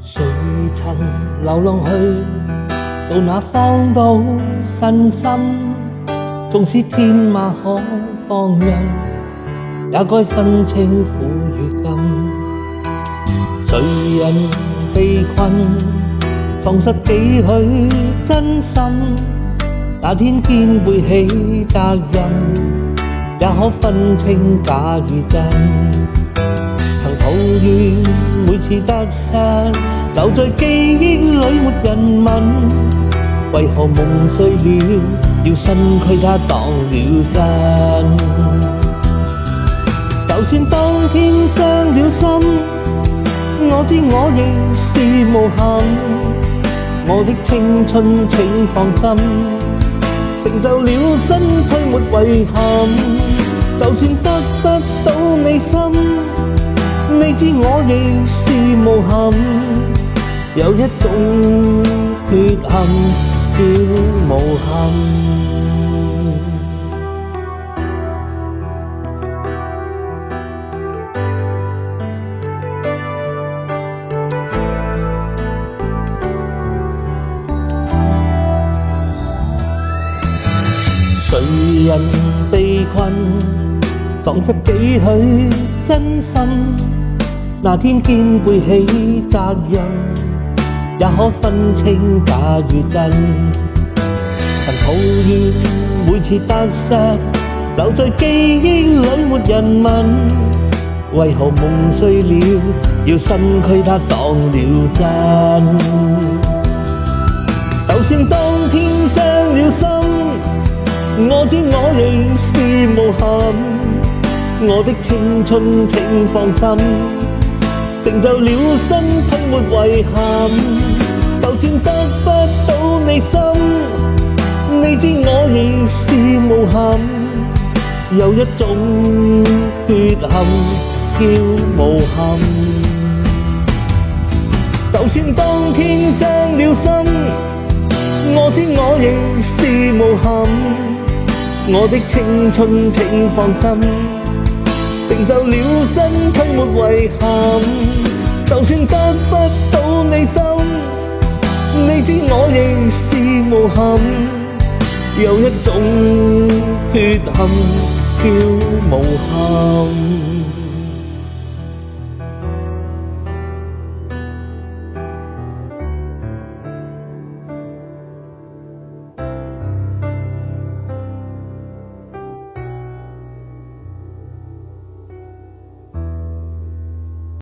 誰曾流浪去到那荒島身心，縱使天馬可放任，也該分清苦與甘。誰人被困，喪失幾許真心，那天肩背起責任，也可分清假與真。曾抱怨每次得失留在記憶裏沒人問，為何夢碎了要身軀它當了真。就算當天傷了心，我知我仍是無憾，我的青春請放心，成就了身軀沒遺憾。就算得不到你心，你知我仍是無憾，有一種缺陷叫無憾。誰人被困，喪失幾許真心，那天肩背起責任，也可分清假與真。曾抱怨每次得失留在記憶裏沒人問，為何夢碎了要身軀它當了真。就算當天傷了心，我知我仍是無憾，我的青春請放心，成就了身軀沒遺憾。就算得不到你心，你知我仍是無憾，有一種缺陷叫無憾。就算當天傷了心，我知我仍是無憾，我的青春請放心，成就了身軀沒遺憾。就算得不到你心，你知我仍是無憾，有一種缺陷叫無憾。